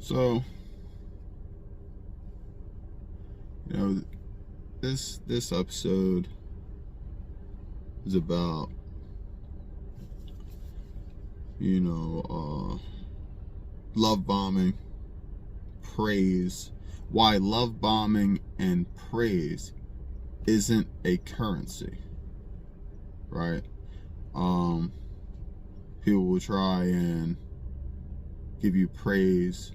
So, you know, this episode is about, love bombing, praise, why love bombing and praise isn't a currency, right? People will try and give you praise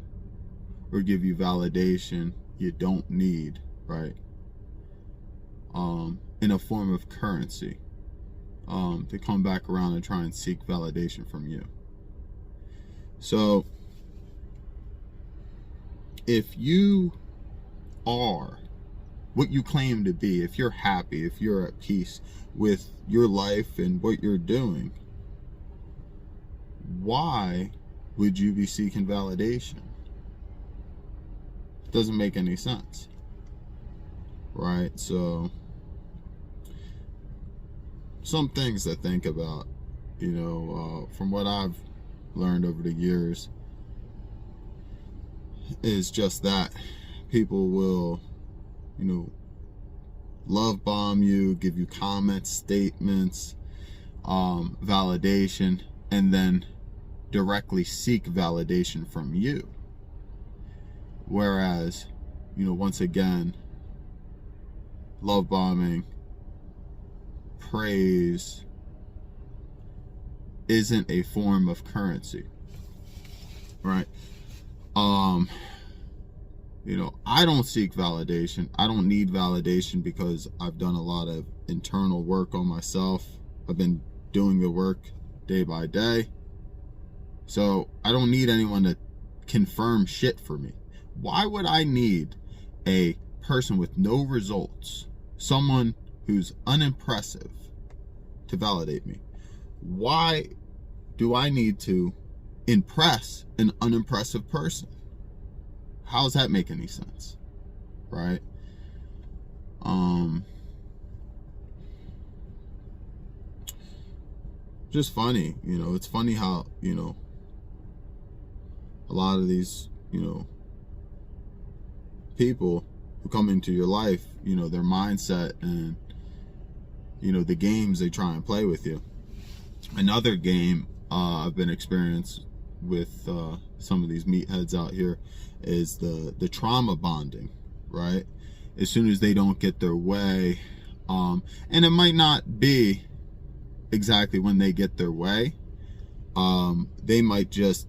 or give you validation you don't need, right? In a form of currency, to come back around and try and seek validation from you. So, if you are what you claim to be, if you're happy, if you're at peace with your life and what you're doing, why would you be seeking validation? It doesn't make any sense, right? So, some things to think about, from what I've learned over the years, is just that people will, love bomb you, give you comments, statements, validation, and then directly seek validation from you. Whereas, once again, love bombing, praise isn't a form of currency, right? I don't seek validation. I don't need validation because I've done a lot of internal work on myself. I've been doing the work day by day. So I don't need anyone to confirm shit for me. Why would I need a person with no results, someone who's unimpressive, to validate me? Why do I need to impress an unimpressive person? How does that make any sense? Right? Just funny, it's funny how, a lot of these, people who come into your life, their mindset and, the games they try and play with you. Another game I've been experienced with some of these meatheads out here is the trauma bonding, right? As soon as they don't get their way, and it might not be exactly when they get their way, they might just,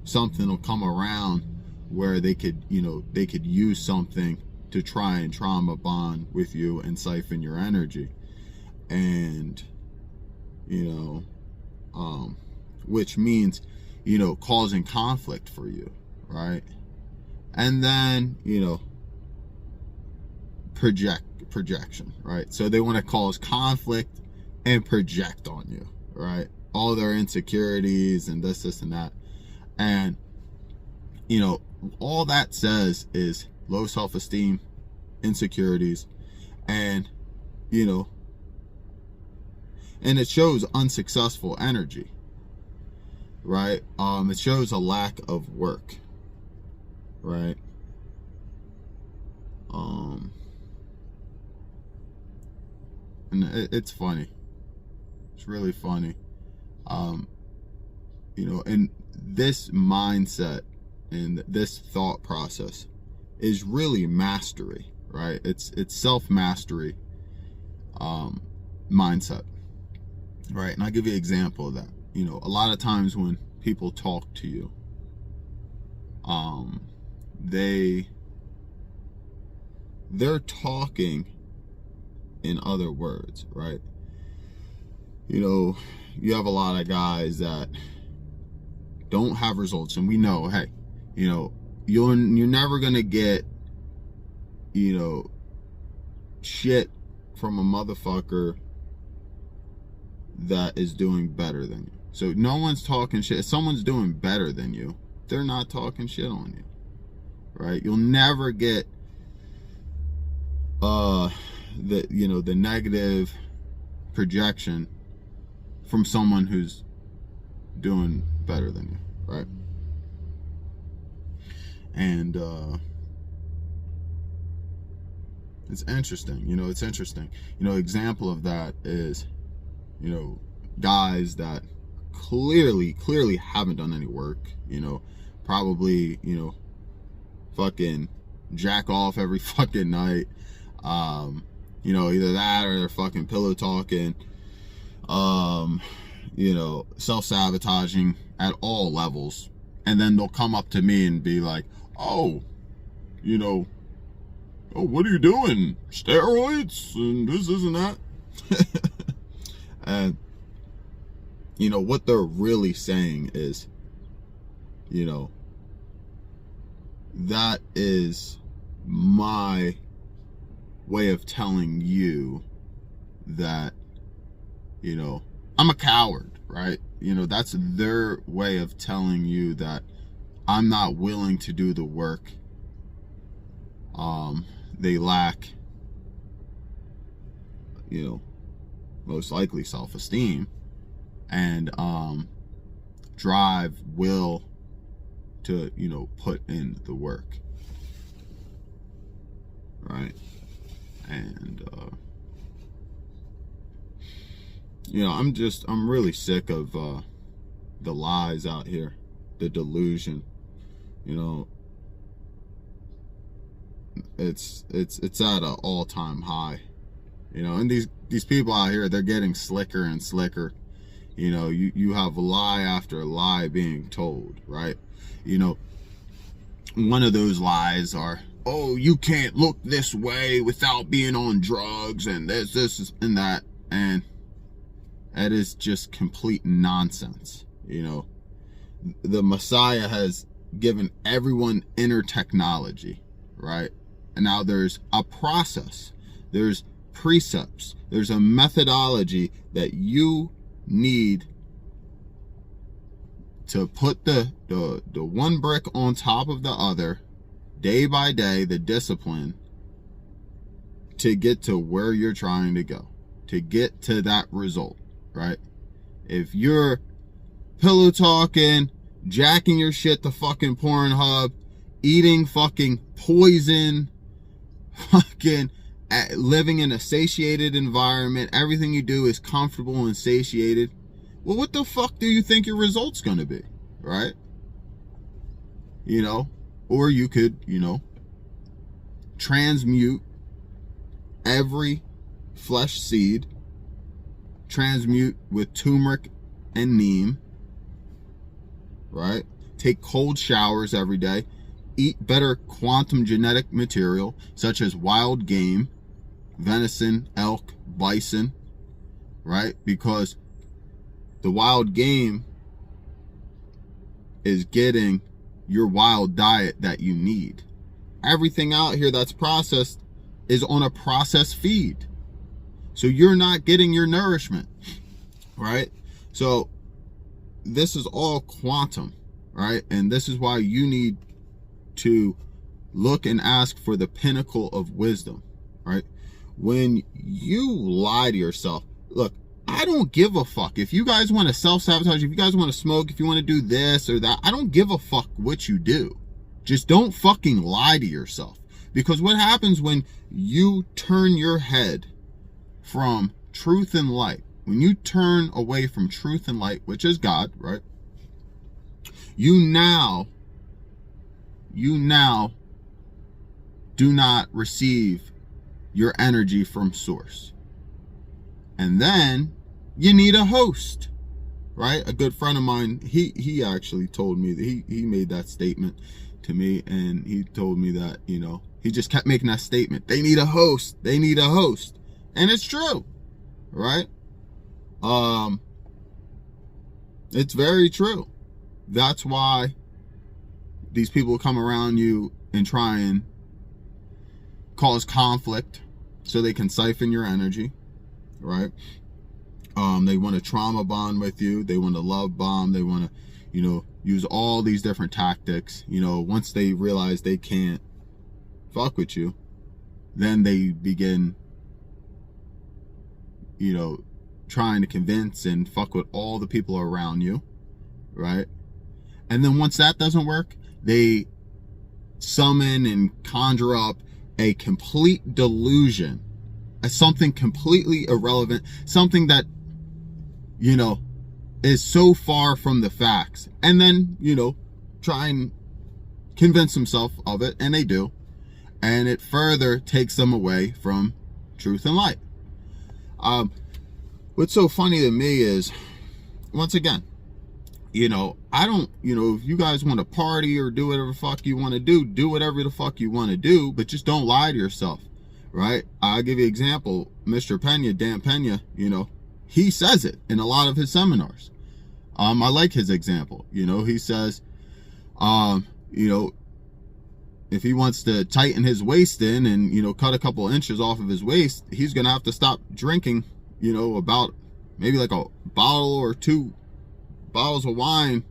something will come around where they could use something to try and trauma bond with you and siphon your energy, and which means causing conflict for you, right? And then projection, right? So they want to cause conflict and project on you, right? All their insecurities and this and that. And all that says is low self-esteem, insecurities, and and it shows unsuccessful energy, right? It shows a lack of work, right? And it's funny. It's really funny. And this mindset and this thought process is really mastery, right? It's self-mastery mindset, right? And I'll give you an example of that. A lot of times when people talk to you, they're talking in other words, right? You have a lot of guys that don't have results, and we know, hey, you're never gonna get shit from a motherfucker that is doing better than you. So no one's talking shit. If someone's doing better than you, they're not talking shit on you, right? You'll never get the negative projection from someone who's doing better than you, right? And it's interesting, it's interesting. Example of that is, guys that clearly haven't done any work, probably, fucking jack off every fucking night. Either that or they're fucking pillow talking, self-sabotaging at all levels. And then they'll come up to me and be like, oh, what are you doing? Steroids and this and that. And what they're really saying is, that is my way of telling you that, I'm a coward, right? That's their way of telling you that I'm not willing to do the work. They lack, most likely self-esteem and drive, will to, put in the work, right? And I'm really sick of the lies out here, the delusion. It's at an all-time high. And these people out here, they're getting slicker and slicker. You have lie after lie being told, right? One of those lies are, oh, you can't look this way without being on drugs and this and that. And that is just complete nonsense. The Messiah has given everyone inner technology, right? And now there's a process, there's precepts, there's a methodology that you need to put the one brick on top of the other, day by day, the discipline to get to where you're trying to go, to get to that result, right? If you're pillow talking, jacking your shit to fucking Pornhub, eating fucking poison, fucking living in a satiated environment, everything you do is comfortable and satiated, well, what the fuck do you think your result's gonna be, right? Or you could, transmute every flesh seed, transmute with turmeric and neem, right? Take cold showers every day, eat better quantum genetic material such as wild game, venison, elk, bison, right? Because the wild game is getting your wild diet that you need. Everything out here that's processed is on a processed feed. So you're not getting your nourishment, right? So this is all quantum, right? And this is why you need to look and ask for the pinnacle of wisdom, right? When you lie to yourself, look, I don't give a fuck. If you guys want to self-sabotage, if you guys want to smoke, if you want to do this or that, I don't give a fuck what you do. Just don't fucking lie to yourself. Because what happens when you turn your head from truth and light, when you turn away from truth and light, which is God, right? You now do not receive your energy from source. And then you need a host, right? A good friend of mine, he actually told me that he made that statement to me, and he told me that, he just kept making that statement. They need a host. They need a host. And it's true, right? It's very true. That's why these people come around you and try and cause conflict so they can siphon your energy, right? They want to trauma bond with you. They want to love bomb. They want to, use all these different tactics. Once they realize they can't fuck with you, then they begin, trying to convince and fuck with all the people around you, right? And then once that doesn't work, they summon and conjure up a complete delusion as something completely irrelevant, something that, you know, is so far from the facts, and then, you know, try and convince himself of it, and they do, and it further takes them away from truth and light. What's so funny to me is, once again, you know, I don't, you know, if you guys want to party or do whatever the fuck you want to do whatever the fuck you want to do, but just don't lie to yourself, right? I'll give you an example. Mr. Pena, Dan Pena, you know, he says it in a lot of his seminars. I like his example. You know, he says, you know, if he wants to tighten his waist in and, you know, cut a couple inches off of his waist, he's going to have to stop drinking, you know, about maybe like a bottle or 2 bottles of wine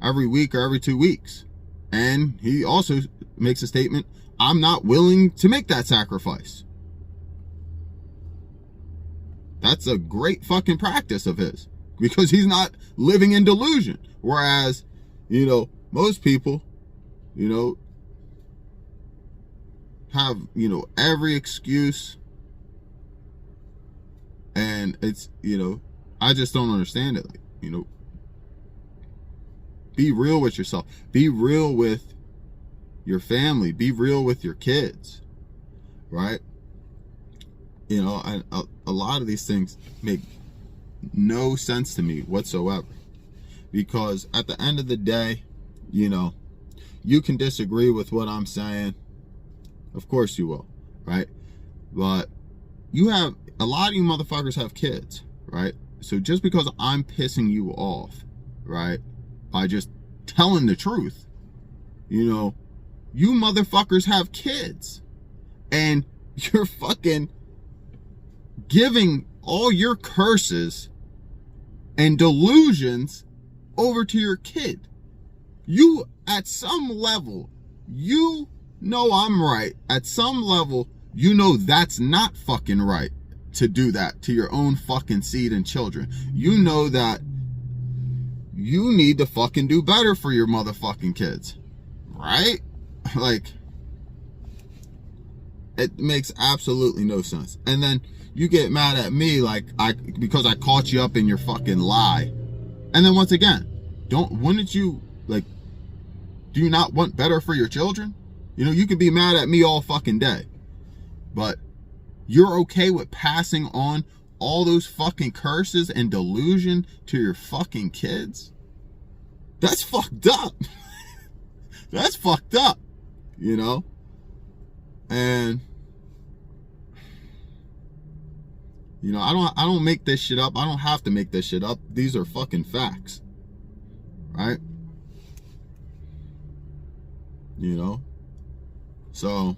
every week or every 2 weeks. And he also makes a statement, I'm not willing to make that sacrifice. That's a great fucking practice of his, because he's not living in delusion. Whereas, you know, most people, you know, have, you know, every excuse, and it's, you know, I just don't understand it. Like, you know, be real with yourself, be real with your family, be real with your kids, right? You know, a lot of these things make no sense to me whatsoever, because at the end of the day, you know, you can disagree with what I'm saying. Of course you will, right? But you have, a lot of you motherfuckers have kids, right? So just because I'm pissing you off, right, by just telling the truth, you know, you motherfuckers have kids, and you're fucking giving all your curses and delusions over to your kid. You, at some level, you know I'm right. At some level, you know that's not fucking right to do that to your own fucking seed and children. You know that you need to fucking do better for your motherfucking kids, right? Like, it makes absolutely no sense. And then you get mad at me like because I caught you up in your fucking lie. And then once again, wouldn't you, like, do you not want better for your children? You know, you can be mad at me all fucking day, but you're okay with passing on all those fucking curses and delusion to your fucking kids? That's fucked up. That's fucked up, you know? And, you know, I don't make this shit up. I don't have to make this shit up. These are fucking facts, right? You know? So,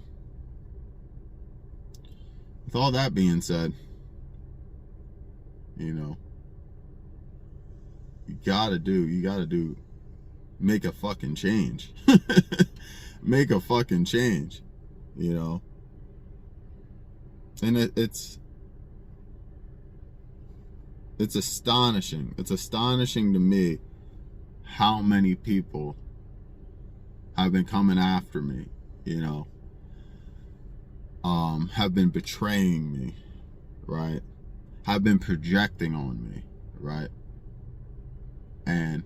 with all that being said, you know, you gotta do, make a fucking change. Make a fucking change, you know? And it's astonishing. It's astonishing to me how many people have been coming after me, you know, have been betraying me, right? Have been projecting on me, right? And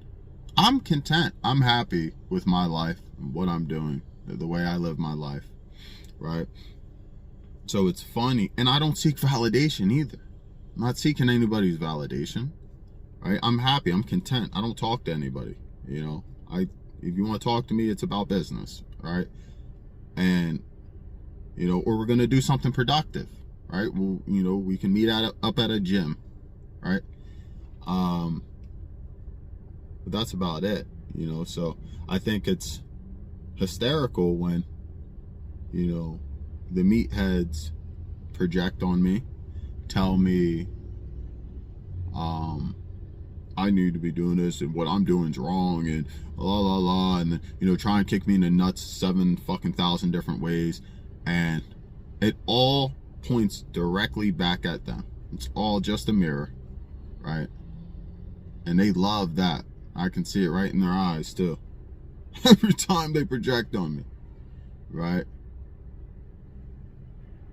I'm content. I'm happy with my life, what I'm doing, the way I live my life, right? So it's funny. And I don't seek validation either. I'm not seeking anybody's validation, right? I'm happy. I'm content. I don't talk to anybody, you know? If you want to talk to me, it's about business, right? And, you know, or we're going to do something productive, right? Well, you know, we can meet up at a gym, right? But that's about it, you know? So I think it's hysterical when, you know, the meatheads project on me, tell me, I need to be doing this and what I'm doing is wrong and la la la, and you know, try and kick me in the nuts 7,000 different ways, and it all points directly back at them. It's all just a mirror, right? And they love that. I can see it right in their eyes too. Every time they project on me, right?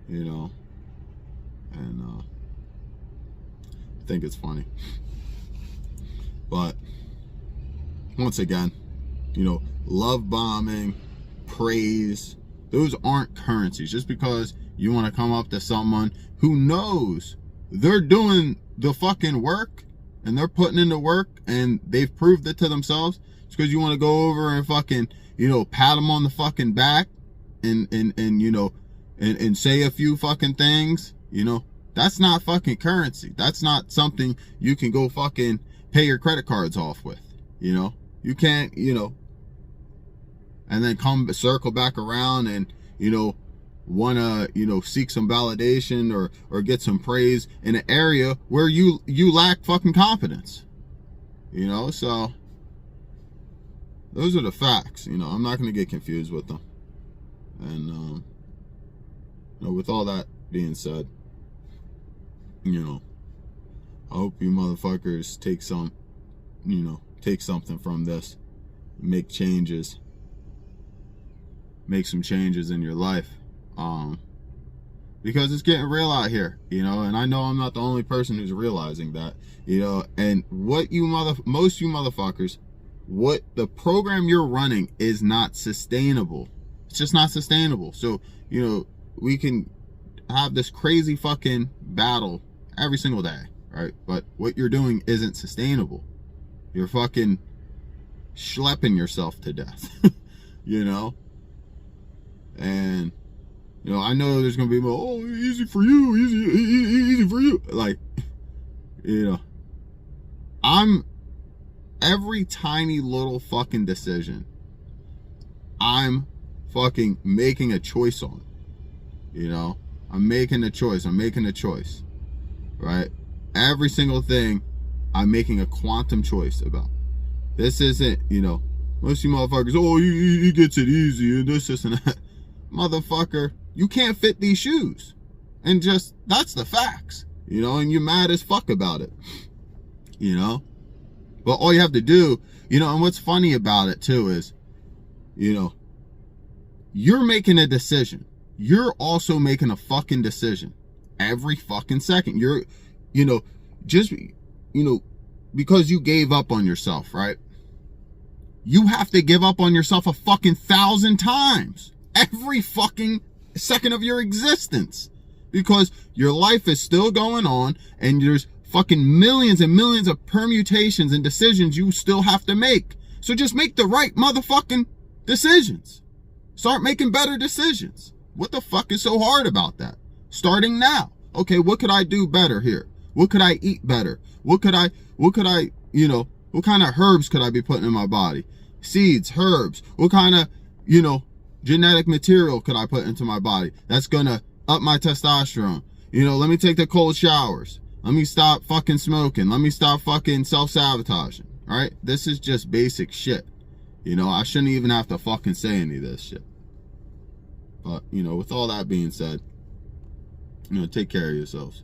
You know, and I think it's funny. But once again, you know, love bombing, praise, those aren't currencies. Just because you want to come up to someone who knows they're doing the fucking work and they're putting in the work and they've proved it to themselves, just because you want to go over and fucking, you know, pat them on the fucking back and you know, and say a few fucking things, you know, that's not fucking currency. That's not something you can go fucking pay your credit cards off with, you know. You can't, you know, and then circle back around and, you know, want to, you know, seek some validation or get some praise in an area where you lack fucking confidence, you know. So those are the facts, you know. I'm not going to get confused with them. And you know, with all that being said, you know, I hope you motherfuckers take something from this, make changes, make some changes in your life, because it's getting real out here, you know. And I know I'm not the only person who's realizing that, you know. And most you motherfuckers, what the program you're running is not sustainable. It's just not sustainable. So, you know, we can have this crazy fucking battle every single day, right? But what you're doing isn't sustainable. You're fucking schlepping yourself to death, you know? And, you know, I know there's going to be more, oh, easy for you, easy for you. Like, you know, every tiny little fucking decision, I'm fucking making a choice on, you know? I'm making a choice, right? Every single thing I'm making a quantum choice about. This isn't, you know, most of you motherfuckers, oh, he gets it easy and this and that. Motherfucker, you can't fit these shoes. And just, that's the facts, you know, and you're mad as fuck about it, you know? But all you have to do, you know, and what's funny about it too is, you know, you're making a decision. You're also making a fucking decision every fucking second. You're, you know, just, you know, because you gave up on yourself, right? You have to give up on yourself a fucking 1,000 times every fucking second of your existence, because your life is still going on and there's fucking millions and millions of permutations and decisions you still have to make. So just make the right motherfucking decisions. Start making better decisions. What the fuck is so hard about that? Starting now. Okay, what could I do better here? What could I eat better? What could I, you know, what kind of herbs could I be putting in my body? Seeds, herbs. What kind of, you know, genetic material could I put into my body that's gonna up my testosterone? You know, let me take the cold showers. Let me stop fucking smoking. Let me stop fucking self-sabotaging. All right? This is just basic shit. You know, I shouldn't even have to fucking say any of this shit. But, you know, with all that being said, you know, take care of yourselves.